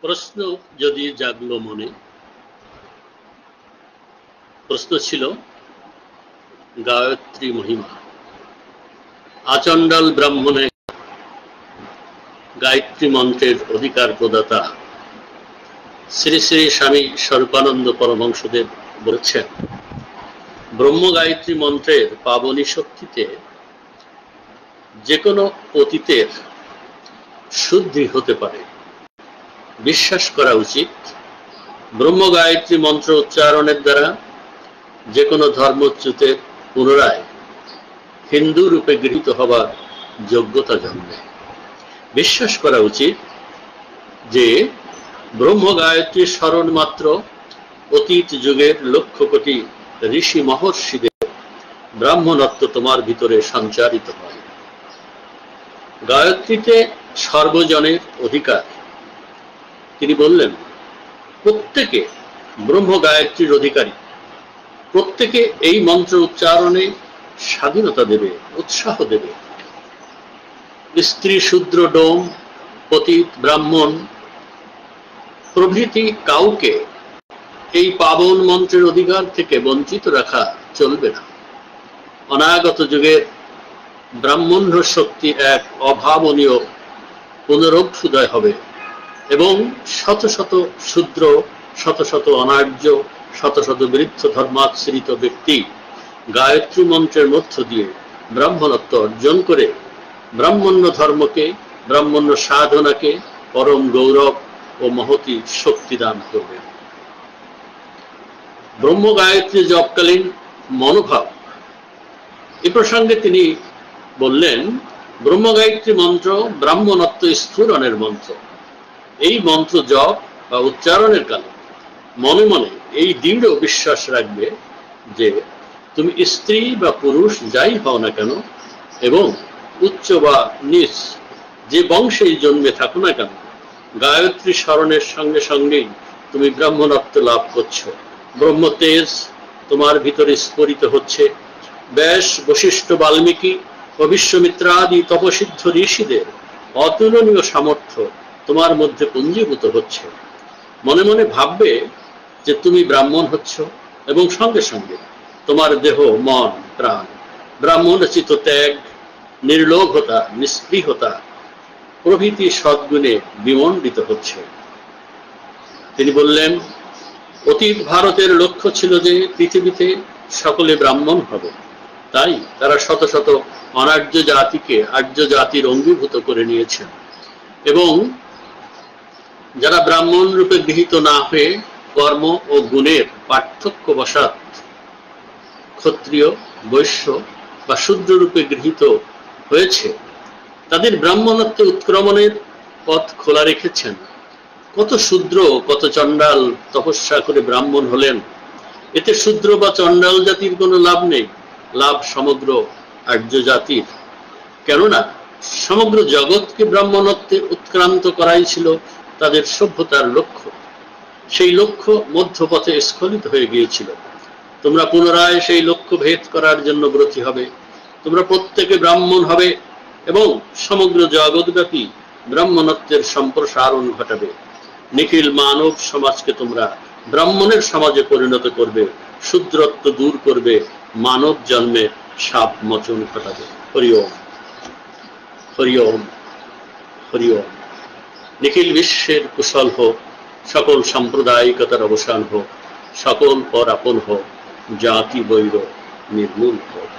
প্রশ্ন যদি জাগলো মনে, প্রশ্ন ছিল গায়ত্রী মহিমা। আচণ্ডাল ব্রাহ্মণে গায়ত্রী মন্ত্রের অধিকার প্রদাতা শ্রী শ্রী স্বামী স্বরূপানন্দ পরমহংসদেব বলেছেন, ব্রহ্ম গায়ত্রী মন্ত্রের পাবনী শক্তিতে যে কোনো পতিতের শুদ্ধি হতে পারে। বিশ্বাস করা উচিত, ব্রহ্ম গায়ত্রী মন্ত্র উচ্চারণের দ্বারা যে কোনো ধর্মচ্যুতের পুনরায় হিন্দু রূপে গৃহীত হবার যোগ্যতা জন্মে। বিশ্বাস করা উচিত যে ব্রহ্ম গায়ত্রীর স্মরণ মাত্র অতীত যুগের লক্ষ কোটি ঋষি মহর্ষিদের ব্রাহ্মণত্ব তোমার ভিতরে সঞ্চারিত হয়। গায়ত্রীতে সর্বজনের অধিকার। তিনি বললেন, প্রত্যেকে ব্রহ্ম গায়ত্রীর অধিকারী, প্রত্যেকে এই মন্ত্র উচ্চারণে স্বাধীনতা দেবে, উৎসাহ দেবে। স্ত্রী, শূদ্র, ডোম, পতিত, ব্রাহ্মণ প্রভৃতি কাউকে এই পাবন মন্ত্রের অধিকার থেকে বঞ্চিত রাখা চলবে না। অনাগত যুগের ব্রাহ্মণ্য শক্তি এক অভাবনীয় পুনরুত্থিত হবে এবং শত শত শূদ্র, শত শত অনার্য, শত শত বৃদ্ধ ধর্মাশ্রিত ব্যক্তি গায়ত্রী মন্ত্রের মধ্য দিয়ে ব্রাহ্মণত্ব অর্জন করে ব্রাহ্মণ্য ধর্মকে, ব্রাহ্মণ্য সাধনাকে পরম গৌরব ও মহতী শক্তি দান করবে। ব্রহ্ম গায়ত্রী জপকালীন মনোভাব, এ প্রসঙ্গে তিনি বললেন, ব্রহ্ম গায়ত্রী মন্ত্র ব্রাহ্মণত্ব স্ফুরণের মন্ত্র। এই মন্ত্র জপ বা উচ্চারণের কালে মনে মনে এই দৃঢ় বিশ্বাস রাখবে যে তুমি স্ত্রী বা পুরুষ যাই হও না কেন এবং উচ্চ বা নিচ যে বংশেই জন্মে থাকো না কেন, গায়ত্রী স্মরণের সঙ্গে সঙ্গেই তুমি ব্রাহ্মণত্ব লাভ করছো। ব্রহ্ম তেজ তোমার ভিতরে স্ফুরিত হচ্ছে। ব্যাস, বশিষ্ঠ, বাল্মীকি ও বিশ্বমিত্রাদি তপসিদ্ধ ঋষিদের অতুলনীয় সামর্থ্য তোমার মধ্যে পুঞ্জীভূত হচ্ছে। মনে মনে ভাববে যে তুমি ব্রাহ্মণ হচ্ছ এবং সঙ্গে সঙ্গে তোমার দেহ, মন, প্রাণ ব্রাহ্মণোচিত ত্যাগ, নির্লোভতা, নিস্পৃহতা প্রভৃতি সদ্গুণে বিমণ্ডিত হচ্ছে। তিনি বললেন, অতীত ভারতের লক্ষ্য ছিল যে পৃথিবীতে সকলে ব্রাহ্মণ হবে। তাই তারা শত শত অনার্য জাতিকে আর্য জাতির অঙ্গীভূত করে নিয়েছেন এবং যারা ব্রাহ্মণ রূপে গৃহীত না হয়ে কর্ম ও গুণের পার্থক্য বশাৎ ক্ষত্রিয়, বৈশ্য বা শূদ্র রূপে গৃহীত হয়েছে, তাদের ব্রাহ্মণত্ব উৎক্রমণের পথ খোলা রেখেছেন। কত শূদ্র, কত চণ্ডাল তপস্যা করে ব্রাহ্মণ হলেন। এতে শূদ্র বা চণ্ডাল জাতির কোনো লাভ নেই, লাভ সমগ্র আর্য জাতির। কেননা সমগ্র জগৎকে ব্রাহ্মণত্বে উৎক্রান্ত করাই ছিল তাদের সভ্যতার লক্ষ্য। সেই লক্ষ্য মধ্যপথে স্খলিত হয়ে গিয়েছিল। তোমরা পুনরায় সেই লক্ষ্য ভেদ করার জন্য ব্রতী হবে। তোমরা প্রত্যেকে ব্রাহ্মণ হবে এবং সমগ্র জগৎব্যাপী ব্রাহ্মণত্বের সম্প্রসারণ ঘটাবে। নিখিল মানব সমাজকে তোমরা ব্রাহ্মণের সমাজে পরিণত করবে, শূদ্রত্ব দূর করবে, মানব জন্মে সাপ মোচন ঘটাবে। হরি ওম, হরি ওম, হরি ওম। নিখিল বিশ্বের কুশল হোক, সকল সাম্প্রদায়িকতার অবসান হোক, সকল পর আপন হোক, জাতি বৈর নির্মূল হোক।